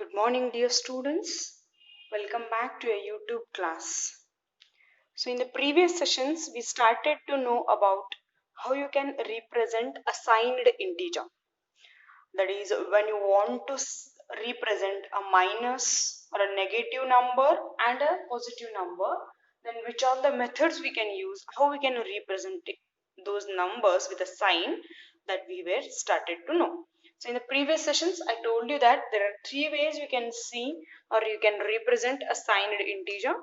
Good morning, dear students. Welcome back to a YouTube class. So in the previous sessions, we started to know about how you can represent a signed integer. That is, when you want to represent a minus or a negative number and a positive number, then which are the methods we can use, how we can represent those numbers with a sign, that we were started to know. So in the previous sessions, I told you that there are three ways you can see or you can represent a signed integer.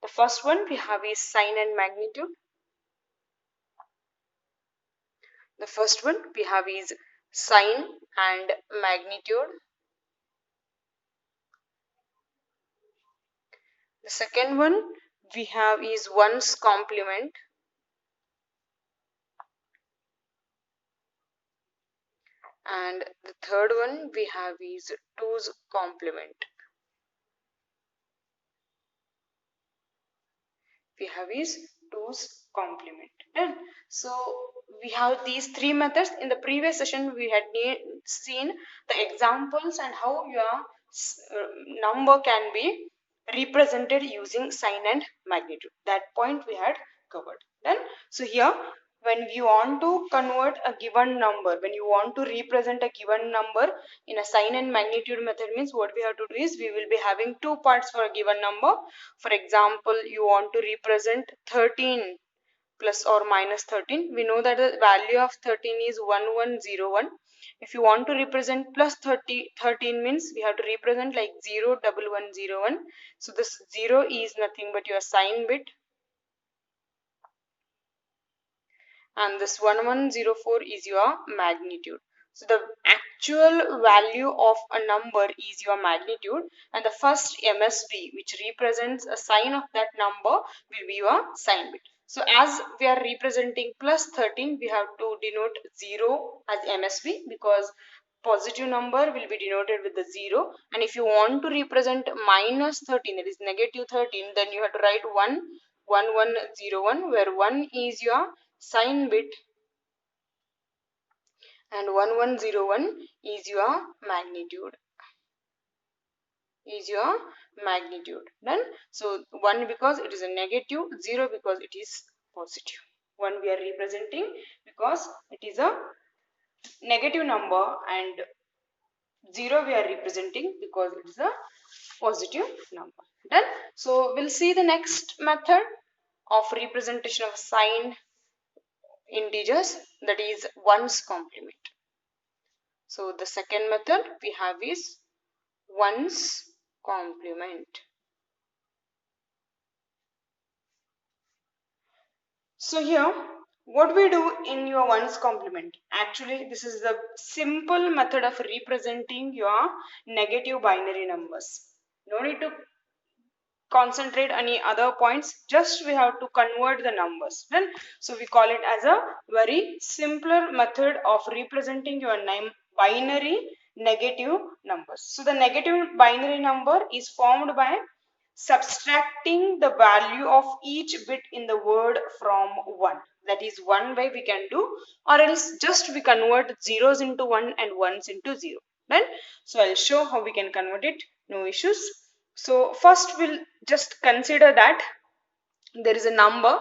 The first one we have is sign and magnitude. The first one we have is sign and magnitude. The second one we have is one's complement. And the third one we have is two's complement. We have is two's complement. Done. So we have these three methods. In the previous session we had seen the examples and how your number can be represented using sign and magnitude. That point we had covered. Then so here, when you want to convert a given number, when you want to represent a given number in a sign and magnitude method, means what we have to do is we will be having two parts for a given number. For example, you want to represent 13 plus or minus 13. We know that the value of 13 is 1101. If you want to represent plus 13 means we have to represent like 01101. So this 0 is nothing but your sign bit, and this 1104 is your magnitude. So the actual value of a number is your magnitude, and the first MSB, which represents a sign of that number, will be your sign bit. So as we are representing plus 13, we have to denote 0 as MSB, because positive number will be denoted with the 0. And if you want to represent minus 13, that is negative 13, then you have to write 1101, where 1 is your sign bit and 1101 is your magnitude. Done. So 1 because it is a negative, 0 because it is positive. 1 we are representing because it is a negative number, and 0 we are representing because it is a positive number. Done. So we'll see the next method of representation of signed integers, that is one's complement. So the second method we have is one's complement. So here what we do in your one's complement, actually this is the simple method of representing your negative binary numbers. No need to concentrate any other points, just we have to convert the numbers. Then so we call it as a very simpler method of representing your binary negative numbers. So the negative binary number is formed by subtracting the value of each bit in the word from 1. That is one way we can do, or else just we convert zeros into 1 and ones into 0. Then so I'll show how we can convert it, no issues. So first we'll just consider that there is a number.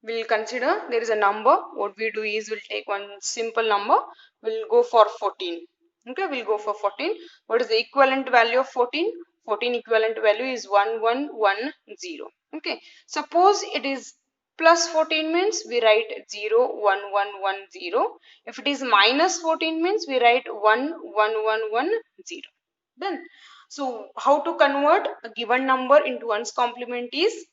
We'll consider there is a number. What we do is we'll take one simple number. We'll go for 14. Okay, we'll go for 14. What is the equivalent value of 14? 14 equivalent value is 1110. Okay, suppose it is plus 14 means we write 01110. If it is minus 14 means we write 11110. Then so how to convert a given number into one's complement is,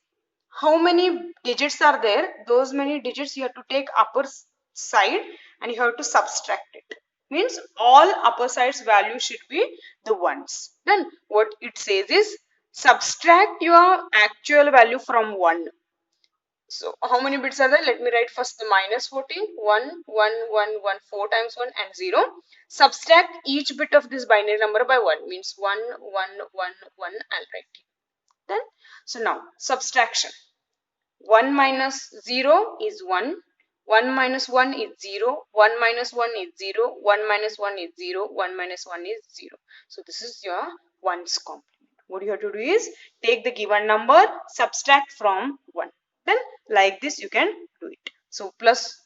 how many digits are there, those many digits you have to take upper side and you have to subtract it. Means all upper sides value should be the ones. Then what it says is subtract your actual value from 1. So how many bits are there? Let me write first the minus 14. 1, 1, 1, 1, 4 times 1 and 0. Subtract each bit of this binary number by 1. Means 1, 1, 1, 1. I'll write it. Then so now subtraction. 1 minus 0 is 1. 1 minus 1 is 0. 1 minus 1 is 0. 1 minus 1 is 0. 1 minus 1 is 0. So this is your ones complement. What you have to do is take the given number, subtract from 1. Then like this you can do it. So plus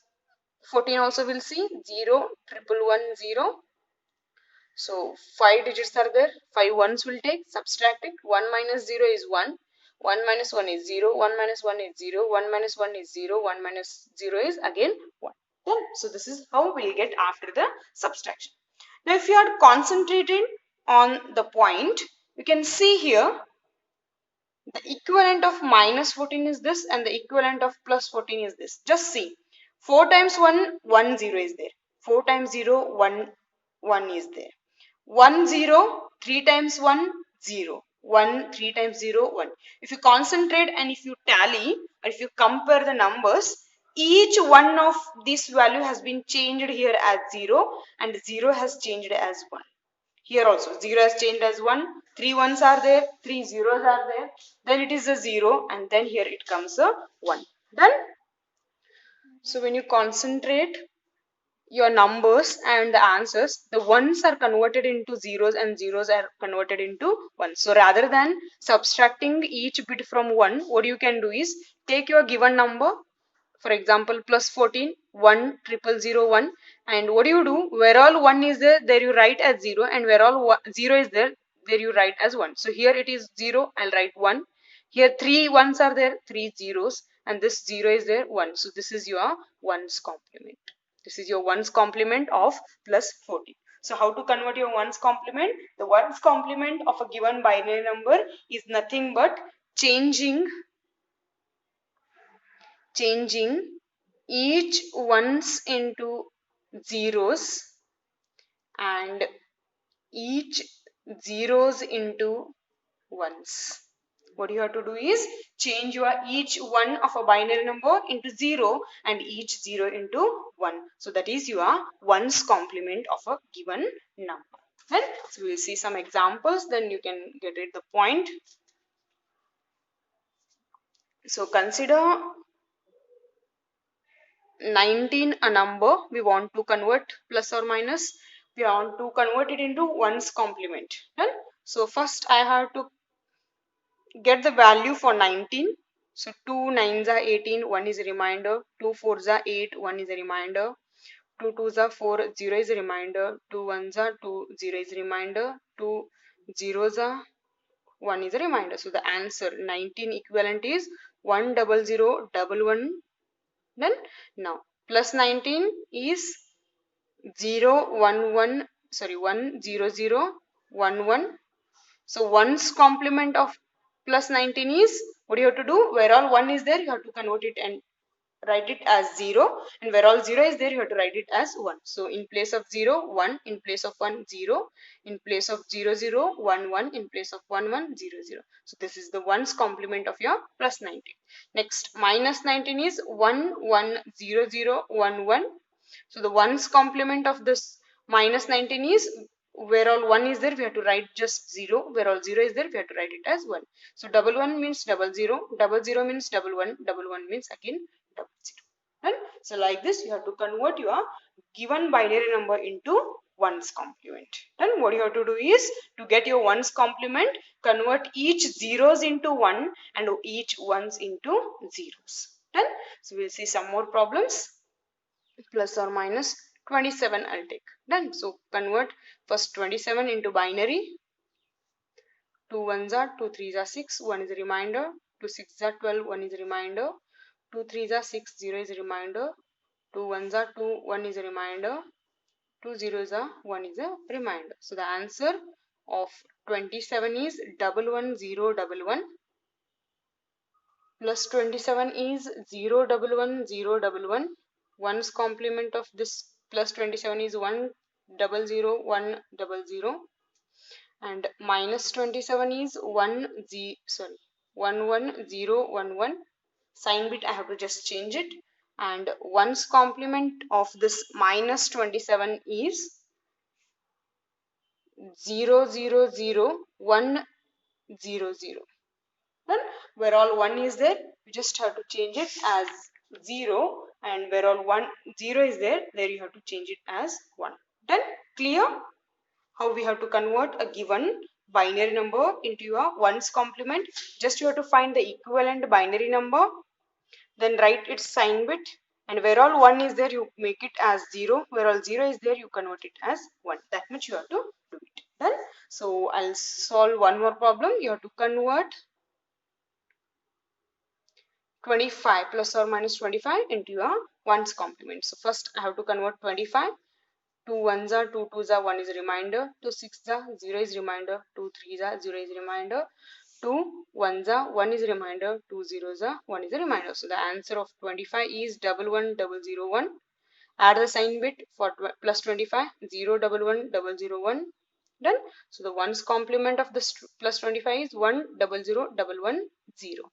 14 also we'll see 0, 1110. So 5 digits are there, 5 ones will take, subtract it. 1 minus 0 is 1, 1 minus 1 is 0, 1 minus 1 is 0, 1 minus 1 is 0, 1 minus 0 is again 1. Then, so this is how we'll get after the subtraction. Now if you are concentrating on the point, you can see here the equivalent of minus 14 is this and the equivalent of plus 14 is this. Just see, 4 times 1, 1 0 is there. 4 times 0, 1 1 is there. 1 0, 3 times 1 0, 1 3 times 0 1. If you concentrate and if you tally or if you compare the numbers, each one of this value has been changed here as 0 and 0 has changed as 1. Here also 0 has changed as 1, 3 ones are there, 3 zeros are there, then it is a 0 and then here it comes a 1. Done? So when you concentrate your numbers and the answers, the ones are converted into zeros and zeros are converted into ones. So rather than subtracting each bit from 1, what you can do is take your given number, for example plus 14, 1 000 1, and what do you do, where all 1 is there, there you write as 0, and where all 0 is there, there you write as 1. So here it is 0, I'll write 1. Here 3 ones are there, 3 zeros, and this 0 is there, 1. So this is your ones complement. This is your ones complement of plus 14. So how to convert your ones complement? The ones complement of a given binary number is nothing but changing each ones into zeros and each zeros into ones. What you have to do is change your each one of a binary number into 0 and each 0 into 1. So that is your ones complement of a given number. Then so we will see some examples, then you can get it the point. So consider 19 a number, we want to convert plus or minus, we want to convert it into ones complement. Done? So first I have to get the value for 19. So 2 9s are 18, 1 is a remainder, 2 4s are 8, 1 is a remainder, 2 2s are 4, 0 is a remainder, 2 1s are 2, 0 is a remainder, 2 zeros are 1 is a remainder. So the answer 19 equivalent is 10011. Then now plus 19 is 10011. So one's complement of plus 19 is, what you have to do, where all 1 is there you have to convert it and write it as 0, and where all 0 is there you have to write it as 1. So in place of 0 1, in place of 1 0, in place of 0 0 1 1, in place of 1 1 0 0. So this is the ones complement of your plus 19. Next minus 19 is 1 1 0 0 1 1. So the ones complement of this minus 19 is, where all 1 is there we have to write just 0, where all 0 is there we have to write it as 1. So double 1 means double 0, double 0 means double 1, double 1 means again double 0. And so like this you have to convert your given binary number into ones complement. Then what you have to do is, to get your ones complement, convert each zeros into 1 and each ones into zeros. Then so we'll see some more problems. Plus or minus 27 I'll take. Done. So convert first 27 into binary. 2 1s are 2 3s are 6, 1 is a remainder, 2 6s are 12, 1 is a remainder, 2 3s are 6, 0 is a remainder, 2 1s are 2, 1 is a remainder, 2 zeros are 1 is a remainder. So the answer of 27 is 11011 plus 27 is 011011. One's complement of this plus 27 is 1000100, and minus 27 is 11011. Sign bit I have to just change it, and one's complement of this minus 27 is 000100. Then where all 1 is there you just have to change it as 0, and where all 0 is there you have to change it as 1. Then clear how we have to convert a given binary number into your ones complement. Just you have to find the equivalent binary number, then write its sign bit, and where all 1 is there you make it as 0, where all 0 is there you convert it as 1. That much you have to do it. Done. So I'll solve one more problem. You have to convert 25 plus or minus 25 into your ones complement. So first I have to convert 25. 2 ones are 2 twos are 1 is remainder, 2 sixes are 0 is remainder, 2 threes are 0 is remainder, 2 ones are 1 is remainder, 2 zeros are 1 is a remainder. So the answer of 25 is 11001. Add the sign bit for plus 25, 0 11001. Done. So the ones complement of this plus 25 is 1001110.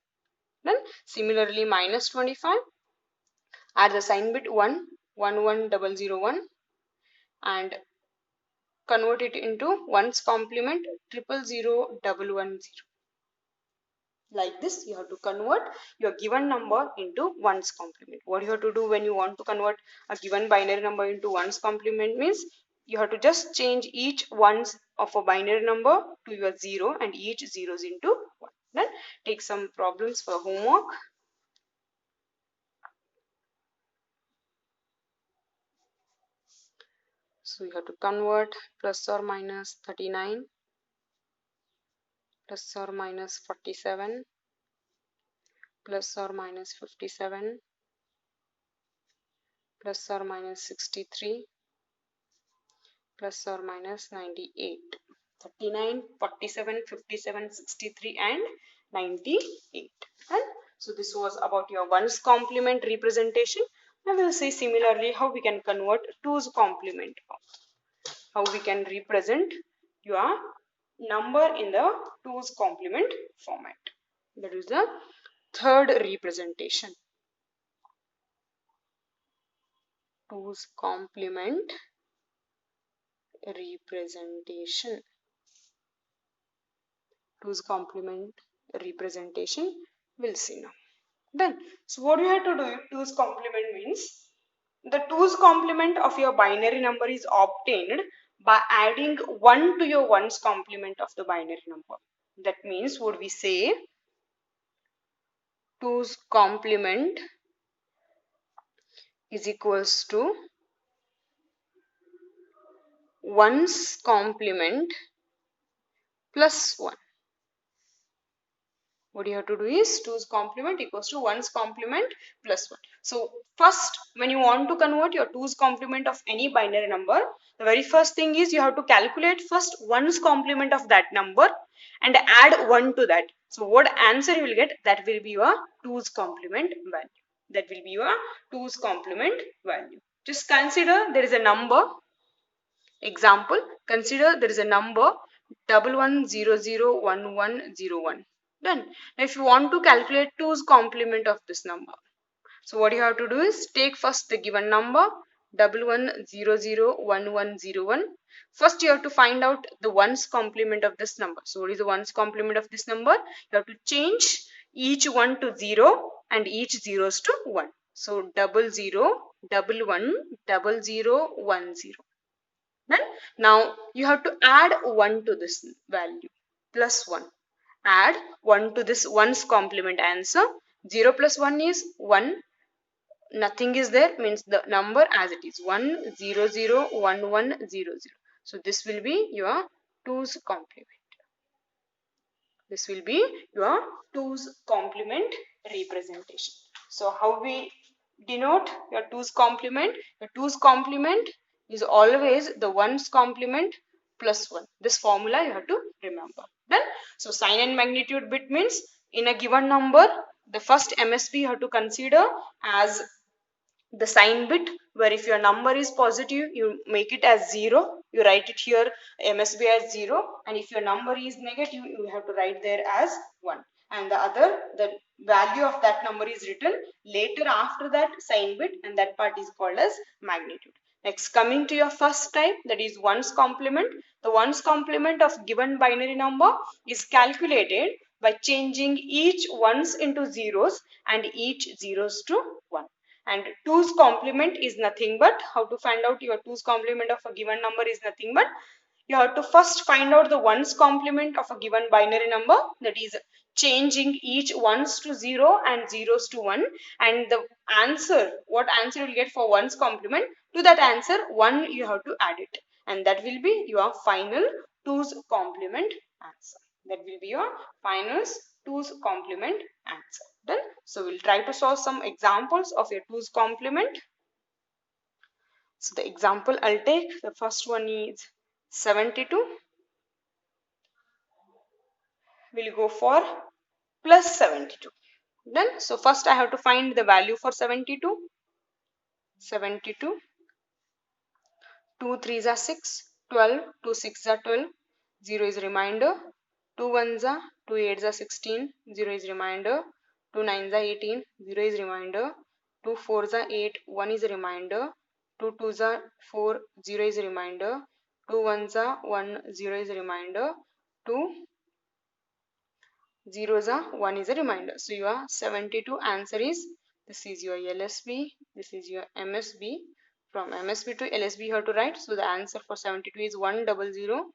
Done. Similarly, minus 25, add the sign bit 11101 and convert it into ones complement 000110. Like this, you have to convert your given number into ones complement. What you have to do when you want to convert a given binary number into ones complement means you have to just change each ones of a binary number to your 0 and each zeros into 1. Then take some problems for homework. So you have to convert plus or minus 39 plus or minus 47 plus or minus 57 plus or minus 63 plus or minus 98. 39, 47, 57, 63 and 98. And so this was about your ones complement representation. I will say similarly how we can convert twos complement, how we can represent your number in the twos complement format. That is the third representation. Twos complement representation. Twos complement representation. We'll see now. Then, so what you have to do, twos complement means the twos complement of your binary number is obtained by adding 1 to your ones complement of the binary number. That means what we say, twos complement is equals to ones complement plus 1. What you have to do is twos complement equals to ones complement plus 1. So first, when you want to convert your twos complement of any binary number, the very first thing is you have to calculate first ones complement of that number and add 1 to that. So what answer you will get, that will be your twos complement value. That will be your twos complement value. Just consider there is a number. Example, consider there is a number 11001101. Done. Now if you want to calculate twos complement of this number, so what you have to do is take first the given number 11001101. First you have to find out the ones complement of this number. So what is the ones complement of this number? You have to change each one to 0 and each zeros to 1. So 00110010. Then now you have to add 1 to this value plus 1. Add 1 to this ones complement answer. 0 plus 1 is 1. Nothing is there means the number as it is 1001100. So this will be your twos complement. This will be your twos complement representation. So how we denote your twos complement? Your twos complement is always the ones complement plus 1. This formula you have to remember. Then, so sign and magnitude bit means in a given number, the first MSB you have to consider as the sign bit, where if your number is positive, you make it as 0. You write it here MSB as 0, and if your number is negative, you have to write there as 1. And the value of that number is written later after that sign bit, and that part is called as magnitude. Next, coming to your first type, that is ones complement. The ones complement of given binary number is calculated by changing each ones into zeros and each zeros to 1. And twos complement is nothing but, how to find out your twos complement of a given number is nothing but, you have to first find out the ones complement of a given binary number, that is changing each ones to 0 and zeros to 1, and the answer, what answer you'll get for ones complement, to that answer 1 you have to add it, and that will be your final 2's complement answer. That will be your final 2's complement answer. Done. So we'll try to solve some examples of your 2's complement. So the example I'll take, the first one is 72. We'll go for plus 72. Done. So first I have to find the value for 72. 72. 2 3s are 6, 12, 2 6s are 12, 0 is remainder, 2 1s are 2 8s are 16, 0 is remainder, 2 9s are 18, 0 is remainder, 2 4s are 8, 1 is remainder, 2 2s are 4, 0 is remainder, 2 1s are 1, 0 is remainder, 2 zeros are 1 is a remainder. So your 72 answer is, this is your LSB, this is your MSB. From MSB to LSB you have to write. So the answer for 72 is 1 0 0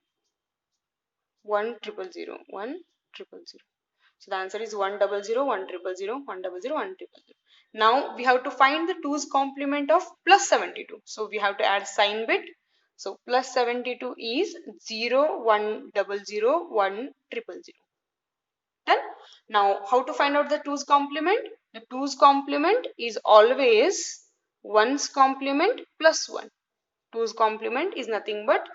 1 0 0 1 0 0. So the answer is 1 0 0 1 0 0 1 0 0 1 0 0. Now we have to find the 2's complement of plus 72. So we have to add sign bit. So plus 72 is 0 1 0 0 1 0 0. Done. Now how to find out the 2's complement? The 2's complement is always 1's complement plus 1. 2's complement is nothing but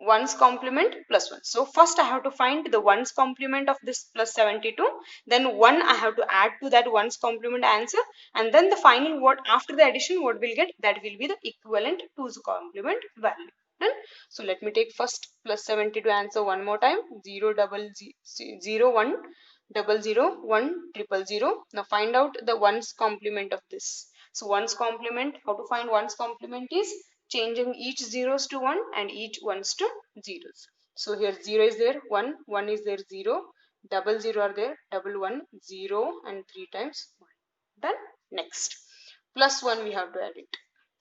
1's complement plus 1. So first I have to find the 1's complement of this plus 72. Then 1 I have to add to that 1's complement answer. And then the final what after the addition what we'll get, that will be the equivalent 2's complement value. Done. So let me take first plus 72 answer one more time. 0 1 0 1 0 0. Now find out the 1's complement of this. So 1's complement, how to find 1's complement is changing each zeros to 1 and each ones to zeros. So here 0 is there, 1, 1 is there, 0, 0 are there, 1 0 and 3 times 1. Done. Next plus 1 we have to add it.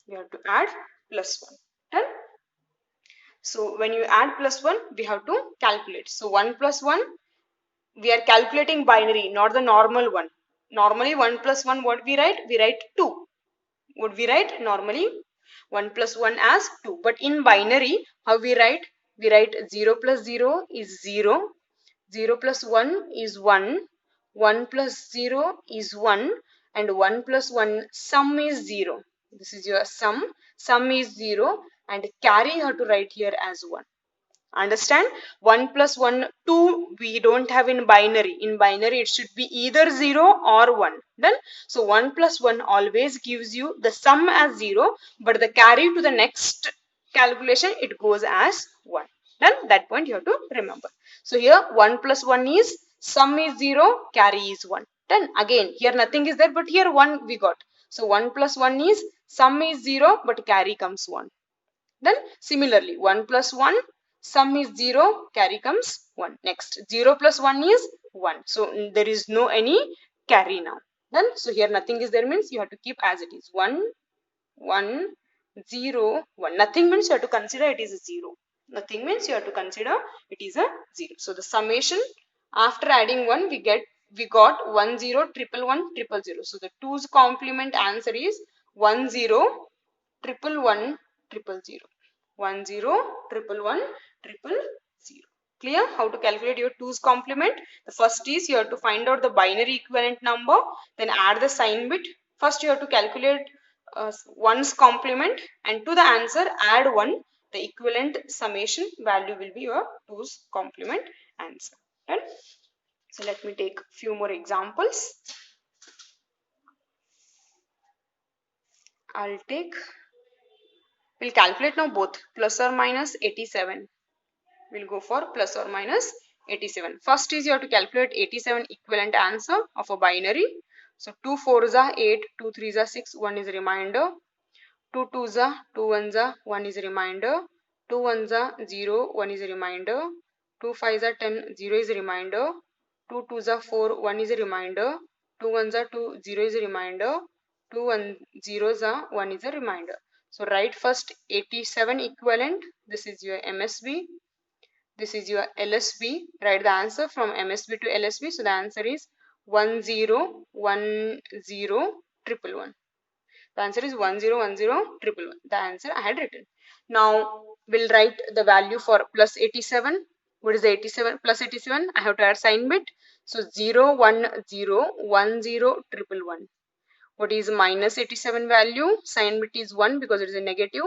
We have to add plus 1. Done. So when you add plus 1 we have to calculate. So 1 plus 1, we are calculating binary, not the normal one. Normally 1 plus 1 what we write? We write 2. Would we write normally 1 plus 1 as 2. But in binary, how we write? We write 0 plus 0 is 0. 0 plus 1 is 1. 1 plus 0 is 1. And 1 plus 1 sum is 0. This is your sum. Sum is 0. And carry you have to write here as 1. Understand? 1 plus 1, 2 we don't have in binary. In binary it should be either 0 or 1. Done? So 1 plus 1 always gives you the sum as 0, but the carry to the next calculation it goes as 1. Done? That point you have to remember. So here 1 plus 1 is sum is 0, carry is 1. Done? Again here nothing is there, but here 1 we got. So 1 plus 1 is sum is 0, but carry comes 1. Then similarly 1 plus 1, sum is 0, carry comes 1. Next 0 plus 1 is 1. So there is no any carry now. Then so here nothing is there means you have to keep as it is. 1 1 0 1. Nothing means you have to consider it is a 0. Nothing means you have to consider it is a 0. So the summation after adding 1 we got 1 0 1 1 1 0. So the 2's complement answer is 1 0 1 1 0 0. 1 0 1 1 0 0. Clear how to calculate your 2's complement? The first is you have to find out the binary equivalent number, then add the sign bit. First you have to calculate 1's complement, and to the answer add 1. The equivalent summation value will be your 2's complement answer. Right? So let me take few more examples. We'll calculate now both plus or minus 87. We'll go for plus or minus 87. First is you have to calculate 87 equivalent answer of a binary. So 2 4s are 8, 2 3s are 6, 1 is a remainder. 2 2s are 2 1s are 1 is a remainder. 2 1s are 0, 1 is a remainder. 2 5s are 10, 0 is a remainder. 2 2s are 4, 1 is a remainder. 2 1s are 2, 0 is a remainder. 2 1 zeros are 1 is a remainder. So write first 87 equivalent. This is your MSB. This is your LSB. Write the answer from MSB to LSB. So the answer is 101011. The answer is 101011. The answer I had written. Now we'll write the value for plus 87. What is the 87 plus 87? I have to add sign bit. So 0101011. What is minus 87 value? Sign bit is 1 because it is a negative.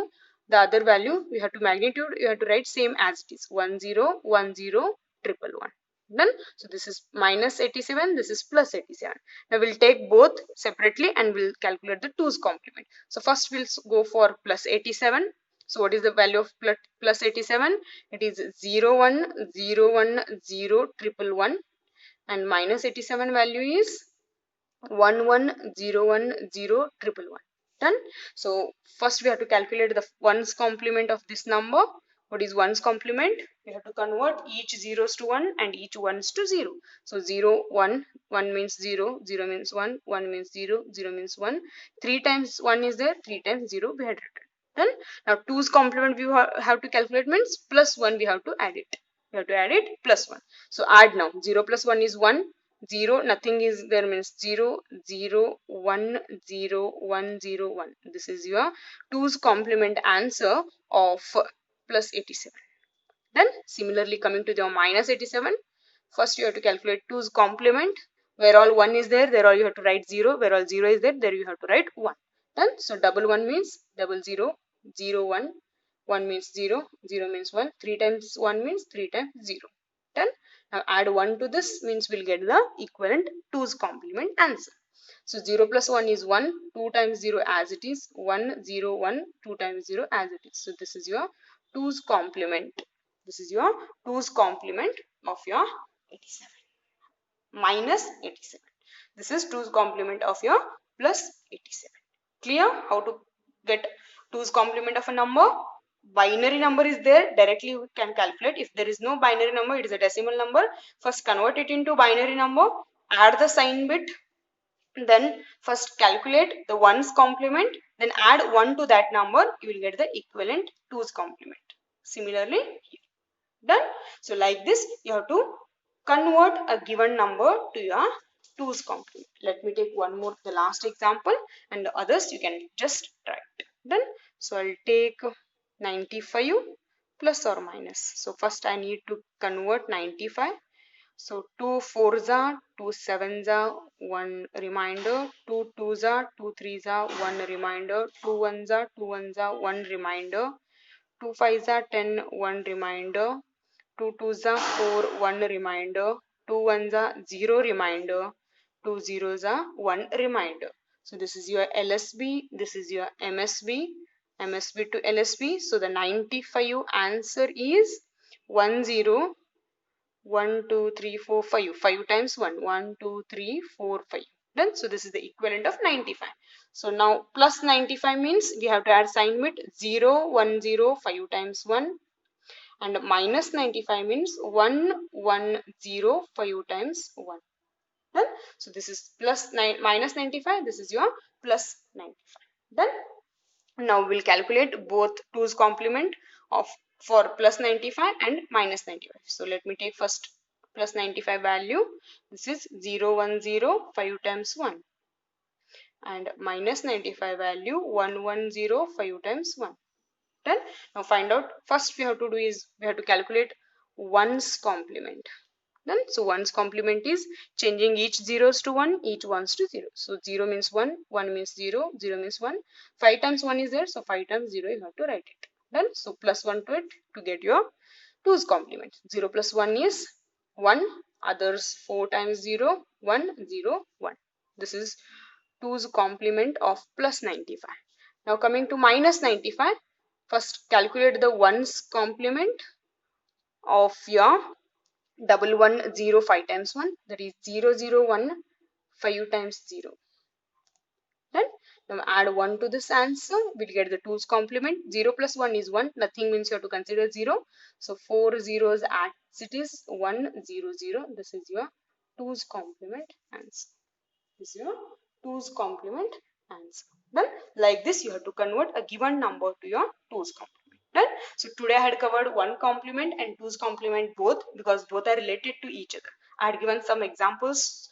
The other value we have to magnitude, you have to write same as it is 101011. Done. So this is minus 87, this is plus 87. Now we'll take both separately and we'll calculate the 2's complement. So first we'll go for plus 87. So what is the value of plus 87? It is 0101011 and minus 87 value is 11010111. Done. So first we have to calculate the ones complement of this number. What is ones complement? We have to convert each zeros to 1 and each ones to 0. So 0 1 1 means 0, 0 means 1, 1 means 0, 0 means 1. 3 times 1 is there, 3 times 0 we had written. Done. Now 2's complement we have to calculate means plus 1 we have to add it. We have to add it plus 1. So add now. 0 plus 1 is 1. 0, nothing is there means 0 0 1 0 1 0 1. This is your 2's complement answer of plus 87. Then similarly coming to the minus 87, first you have to calculate 2's complement. Where all 1 is there, there all you have to write 0. Where all 0 is there you have to write 1. Done. So double 1 means double 0, 0 1, 1 means 0, 0 means 1, 3 times 1 means 3 times 0. Done. Now add 1 to this means we'll get the equivalent 2's complement answer. So 0 plus 1 is 1, 2 times 0 as it is, 1 0 1, 2 times 0 as it is. So this is your 2's complement. This is your 2's complement of your 87 minus 87. This is 2's complement of your plus 87. Clear how to get 2's complement of a number? Binary number is there, directly we can calculate. If there is no binary number, it is a decimal number. First convert it into binary number, add the sign bit, then first calculate the 1's complement, then add 1 to that number, you will get the equivalent 2's complement. Similarly here. Done. So like this you have to convert a given number to your 2's complement. Let me take one more, the last example, and the others you can just try it. Done. So I'll take 95 plus or minus. So first I need to convert 95. So 2 4s are, 2 7s are, 1 reminder, 2 2s are, 2 3s are, 1 reminder, 2 1s are, 2 1s are, 1 reminder, 2 5s are 10, 1 reminder, 2 2s are 4, 1 reminder, 2 1s are 0 reminder, 2 zeros are 1 reminder. So this is your LSB, this is your MSB, MSB to LSB. So the 95 answer is 10 1 2 3 4 5, 5 times 1, 1 2 3 4 5. Done. So this is the equivalent of 95. So now plus 95 means we have to add sign bit 0 1 0 5 times 1, and minus 95 means 1 1 0 5 times 1. Done. So this is plus 9 minus 95, this is your plus 95. Done. Now we'll calculate both 2's complement of for plus 95 and minus 95. So let me take first plus 95 value. This is 0 1 0 5 times 1, and minus 95 value 1 1 0 5 times 1. Done. Now find out, first we have to do is we have to calculate 1's complement. Done. So 1's complement is changing each zeros to 1, each ones to 0. So 0 means 1, 1 means 0, 0 means 1. 5 times 1 is there, so 5 times 0 you have to write it. Done. So plus 1 to it to get your 2's complement. 0 plus 1 is 1, others 4 times 0, 1 0 1. This is 2's complement of plus 95. Now coming to minus 95, first calculate the 1's complement of your 1105 times 1, that is 001 5 times 0. Done. Now add 1 to this answer, we'll get the 2's complement. 0 plus 1 is 1, nothing means you have to consider 0. So 4 zeros as it is, 1 0 0. This is your 2's complement answer. This is your 2's complement answer. Done. Like this, you have to convert a given number to your 2's complement. Done. So today I had covered 1 complement and 2's complement both because both are related to each other. I had given some examples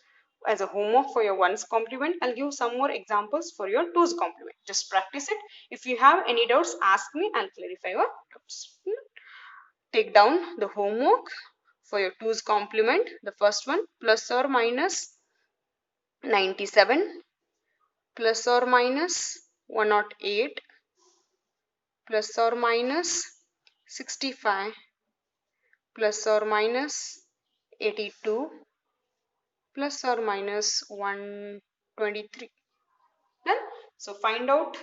as a homework for your 1's complement. I'll give some more examples for your 2's complement. Just practice it. If you have any doubts, ask me. I'll clarify your doubts. Take down the homework for your 2's complement. The first one, plus or minus 97, plus or minus 108, plus or minus 65, plus or minus 82, plus or minus 123. Done. So find out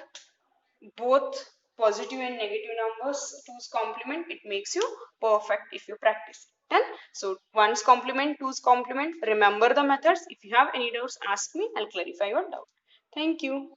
both positive and negative numbers, 2's complement. It makes you perfect if you practice. Done. So 1's complement, 2's complement. Remember the methods. If you have any doubts, ask me. I'll clarify your doubt. Thank you.